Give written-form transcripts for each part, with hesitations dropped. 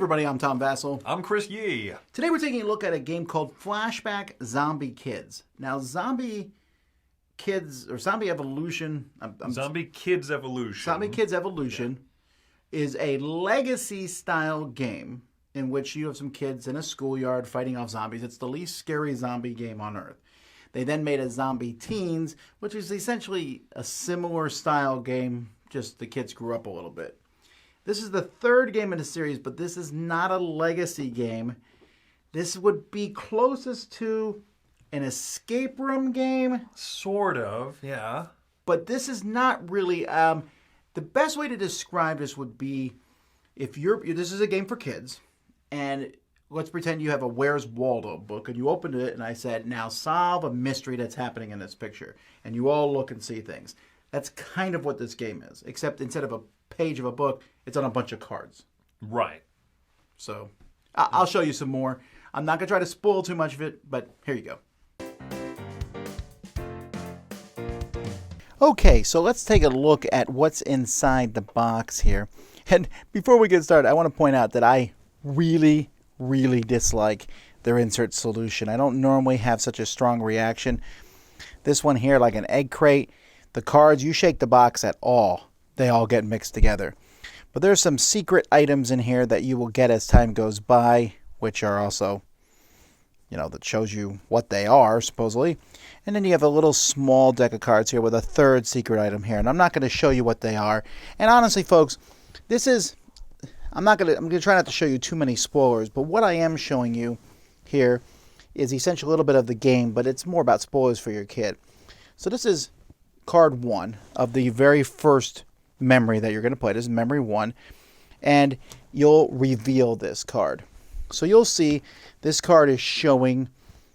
everybody, I'm Tom Vassell. I'm Chris Yee. Today we're taking a look at a game called Flashback Zombie Kids. Now, Zombie Kids, or Zombie Evolution... Zombie Kids Evolution. Zombie Kids Evolution is a legacy-style game in which you have some kids in a schoolyard fighting off zombies. It's the least scary zombie game on Earth. They then made a Zombie Teens, which is essentially a similar style game, just the kids grew up a little bit. This is the third game in the series, but this is not a legacy game. This would be closest to an escape room game. Sort of, yeah. But this is not really... the best way to describe this would be if this is a game for kids, and let's pretend you have a Where's Waldo book, and you opened it, and I said, now solve a mystery that's happening in this picture. And you all look and see things. That's kind of what this game is, except instead of a page of a book, it's on a bunch of cards. Right. So I'll show you some more. I'm not going to try to spoil too much of it, but here you go. Okay, so let's take a look at what's inside the box here. And before we get started, I want to point out that I really dislike their insert solution. I don't normally have such a strong reaction. This one here, like an egg crate, the cards, you shake the box at all, they all get mixed together. But there's some secret items in here that you will get as time goes by, which are also, that shows you what they are, supposedly. And then you have a little small deck of cards here with a third secret item here. And I'm not going to show you what they are. And honestly, folks, I'm going to try not to show you too many spoilers, but what I am showing you here is essentially a little bit of the game, but it's more about spoilers for your kid. So this is card 1 of the very first memory that you're going to play. This is memory 1, and you'll reveal this card. So you'll see this card is showing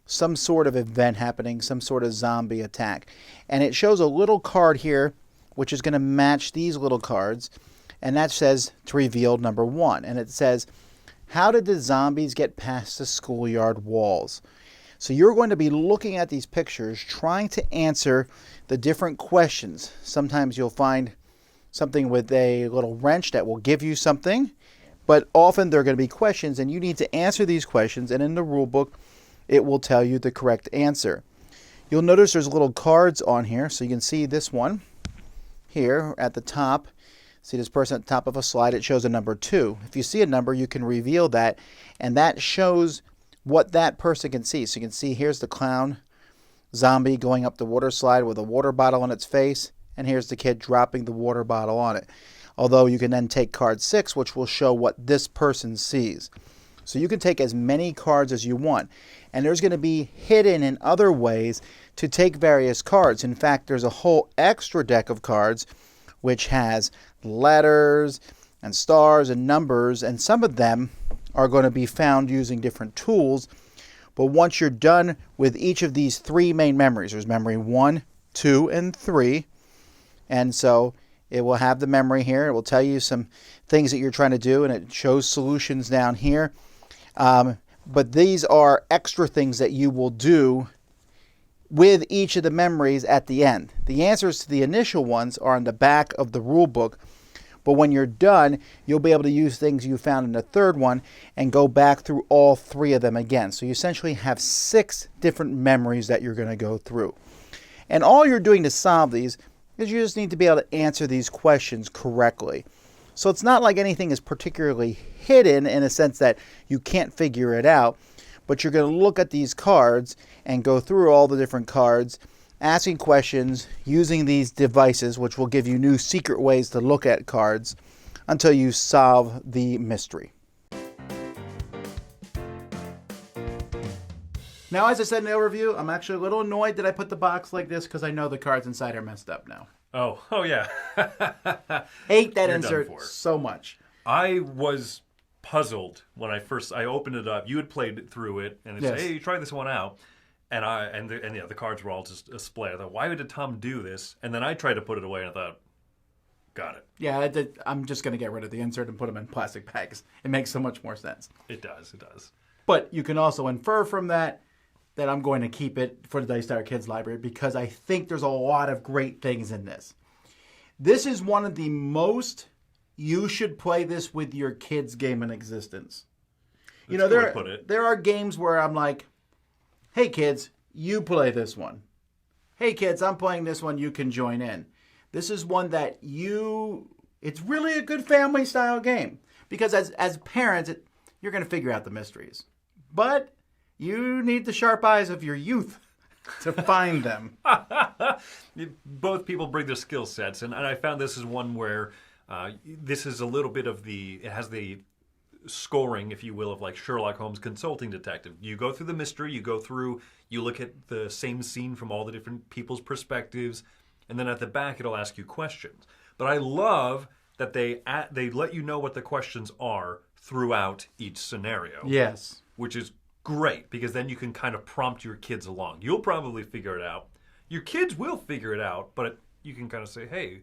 some sort of event happening, some sort of zombie attack. And it shows a little card here, which is going to match these little cards. And that says to reveal number 1. And it says, how did the zombies get past the schoolyard walls? So you're going to be looking at these pictures, trying to answer the different questions. Sometimes you'll find something with a little wrench that will give you something. But often they're going to be questions, and you need to answer these questions. And in the rule book, it will tell you the correct answer. You'll notice there's little cards on here. So you can see this one here at the top. See this person at the top of a slide, it shows a number 2. If you see a number, you can reveal that, and that shows what that person can see. So you can see here's the clown zombie going up the water slide with a water bottle on its face, and here's the kid dropping the water bottle on it. Although you can then take card 6, which will show what this person sees. So you can take as many cards as you want. And there's going to be hidden in other ways to take various cards. In fact, there's a whole extra deck of cards which has letters and stars and numbers, and some of them are going to be found using different tools. But once you're done with each of these 3 main memories, there's memory 1, 2, and 3, and so it will have the memory here. It will tell you some things that you're trying to do, and it shows solutions down here. But these are extra things that you will do with each of the memories at the end. The answers to the initial ones are on the back of the rule book, but when you're done, you'll be able to use things you found in the third one and go back through all 3 of them again. So you essentially have 6 different memories that you're going to go through. And all you're doing to solve these is you just need to be able to answer these questions correctly. So it's not like anything is particularly hidden in a sense that you can't figure it out. But you're going to look at these cards and go through all the different cards, asking questions, using these devices, which will give you new secret ways to look at cards until you solve the mystery. Now, as I said in the overview, I'm actually a little annoyed that I put the box like this because I know the cards inside are messed up now. Oh yeah. Hate that insert so much. I was puzzled when I opened it up. You had played through it, and it said, "Hey, try this one out." And the cards were all just a display. I thought, why did Tom do this? And then I tried to put it away, and I thought, got it. Yeah, I'm just going to get rid of the insert and put them in plastic bags. It makes so much more sense. It does. But you can also infer from that I'm going to keep it for the Dice Tower Kids Library because I think there's a lot of great things in this. This is one of the most you should play this with your kids' game in existence. That's a good way to put it. There are games where I'm like, hey, kids, you play this one. Hey, kids, I'm playing this one. You can join in. This is one that it's really a good family-style game. Because as parents, you're going to figure out the mysteries. But you need the sharp eyes of your youth to find them. Both people bring their skill sets. And I found this is one where this is a little bit of it has the scoring, if you will, of like Sherlock Holmes consulting detective. You go through the mystery, you look at the same scene from all the different people's perspectives, and then at the back it'll ask you questions. But I love that they let you know what the questions are throughout each scenario. Yes. Which is great, because then you can kind of prompt your kids along. You'll probably figure it out. Your kids will figure it out, but you can kind of say, hey,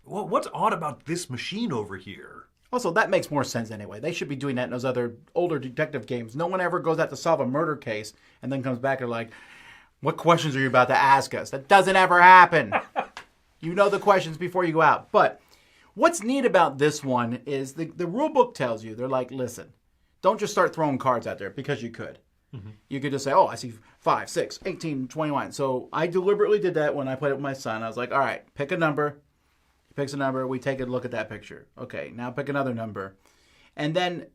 what's odd about this machine over here? Also, that makes more sense anyway. They should be doing that in those other older detective games. No one ever goes out to solve a murder case and then comes back and like, what questions are you about to ask us? That doesn't ever happen. You know the questions before you go out. But what's neat about this one is the rule book tells you, they're like, listen, don't just start throwing cards out there because you could. Mm-hmm. You could just say, oh, I see 5, 6, 18, 21. So I deliberately did that when I played it with my son. I was like, all right, pick a number. Picks a number, we take a look at that picture. Okay, now pick another number. And then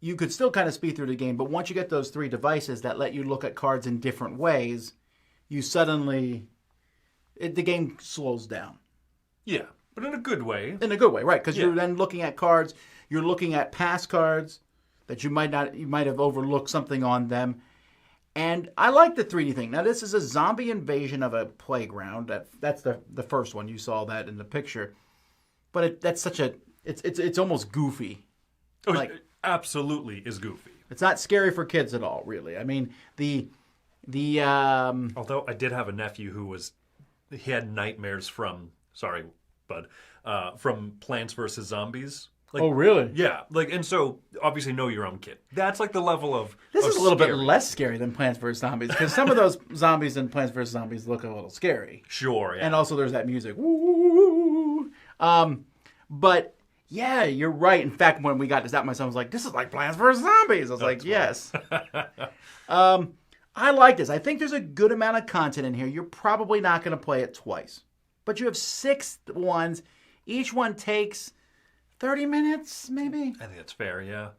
you could still kind of speed through the game, but once you get those 3 devices that let you look at cards in different ways, you suddenly, the game slows down. Yeah, but in a good way. In a good way, right, because you're then looking at cards, you're looking at past cards that you might have overlooked something on them. And I like the 3D thing. Now, this is a zombie invasion of a playground. That's the first one. You saw that in the picture. But that's such it's almost goofy. Oh, it absolutely is goofy. It's not scary for kids at all, really. I mean, although I did have a nephew he had nightmares from Plants vs. Zombies. Like, oh, really? Yeah. And so, obviously, know your own kid. That's like the level of This is a little bit less scary than Plants vs. Zombies, because some of those zombies in Plants vs. Zombies look a little scary. Sure, yeah. And also there's that music. Woo! But, yeah, you're right. In fact, when we got this out, my son was like, this is like Plants vs. Zombies. I was like, yes. I like this. I think there's a good amount of content in here. You're probably not going to play it twice. But you have 6 ones. Each one takes 30 minutes, maybe? I think that's fair, yeah.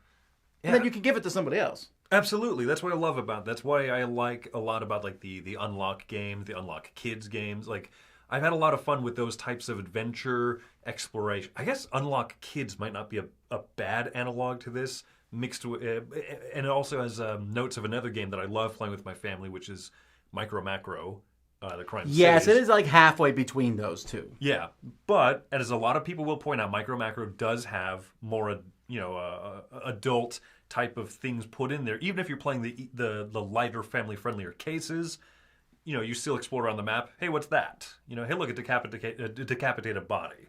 And then you can give it to somebody else. Absolutely. That's what I love about it. That's why I like a lot about like the Unlock games, the Unlock Kids games. Like, I've had a lot of fun with those types of adventure, exploration. I guess Unlock Kids might not be a bad analog to this, mixed with, and it also has notes of another game that I love playing with my family, which is Micro Macro. The crime yes, cities. It is like halfway between those two. Yeah, but as a lot of people will point out, Micro Macro does have more, adult type of things put in there. Even if you're playing the lighter, family friendlier cases, you still explore around the map. Hey, what's that? Hey, look, a decapitated body.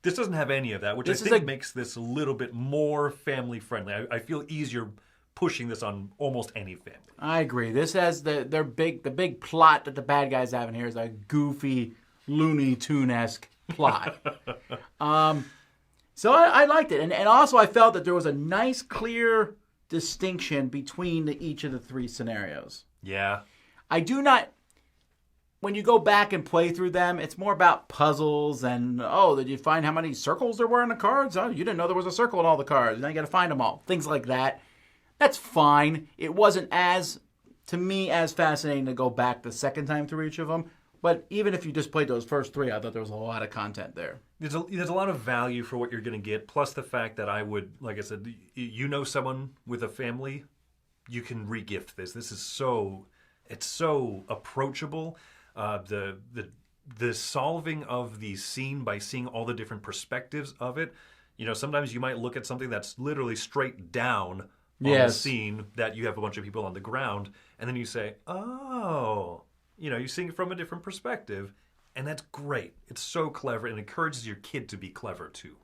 This doesn't have any of that, which I think makes this a little bit more family friendly. I feel easier pushing this on almost any family. I agree. This has the big plot that the bad guys have in here is a goofy, Looney Tune-esque plot. So I liked it. And also I felt that there was a nice, clear distinction between each of the 3 scenarios. Yeah. I do not... When you go back and play through them, it's more about puzzles and, did you find how many circles there were in the cards? Oh, you didn't know there was a circle in all the cards. Now you got to find them all. Things like that. That's fine. It wasn't as fascinating to go back the second time through each of them. But even if you just played those first 3, I thought there was a lot of content there. There's a lot of value for what you're going to get, plus the fact that I would, like I said, someone with a family, you can re-gift this. This is so approachable. The solving of the scene by seeing all the different perspectives of it. Sometimes you might look at something that's literally straight down on the scene that you have a bunch of people on the ground, and then you say, oh, you're seeing it from a different perspective, and that's great. It's so clever, and encourages your kid to be clever, too.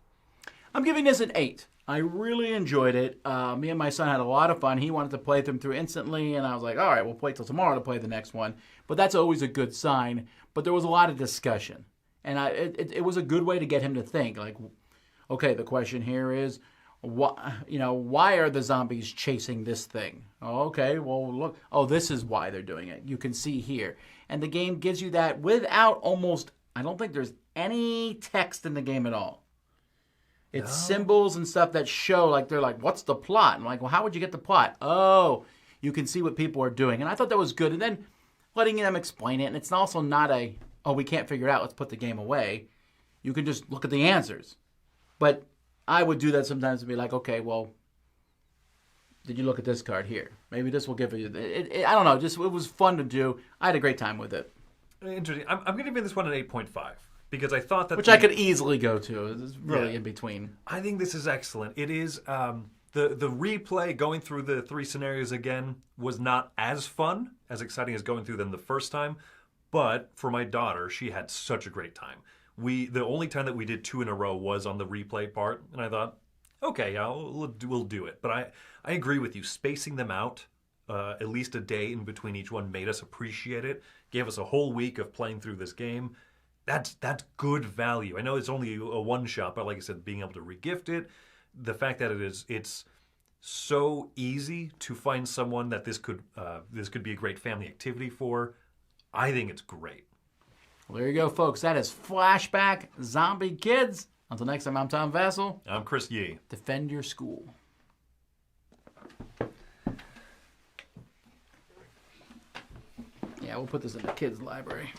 I'm giving this an 8. I really enjoyed it. Me and my son had a lot of fun. He wanted to play them through instantly, and I was like, all right, we'll wait till tomorrow to play the next one. But that's always a good sign. But there was a lot of discussion, and it was a good way to get him to think. Like, okay, the question here is, why are the zombies chasing this thing? Oh, okay, well, look. Oh, this is why they're doing it. You can see here. And the game gives you that without I don't think there's any text in the game at all. It's symbols and stuff that show, like, they're like, what's the plot? I'm like, well, how would you get the plot? Oh, you can see what people are doing. And I thought that was good. And then letting them explain it. And it's also not we can't figure it out, let's put the game away. You can just look at the answers. But I would do that sometimes and be like, okay, well, did you look at this card here? Maybe this will give you... I don't know. Just it was fun to do. I had a great time with it. Interesting. I'm going to give this one an 8.5. Because I thought that... Which I could easily go to. It's really in between. I think this is excellent. It is... The replay, going through the 3 scenarios again, was not as fun, as exciting as going through them the first time. But for my daughter, she had such a great time. The only time that we did 2 in a row was on the replay part. And I thought, okay, we'll do it. But I agree with you. Spacing them out, at least a day in between each one, made us appreciate it. Gave us a whole week of playing through this game. That's good value. I know it's only a one-shot, but like I said, being able to regift it, the fact that it's so easy to find someone that this could be a great family activity for, I think it's great. Well, there you go, folks. That is Flashback Zombie Kids. Until next time, I'm Tom Vassell. I'm Chris Yee. Defend your school. Yeah, we'll put this in the kids' library.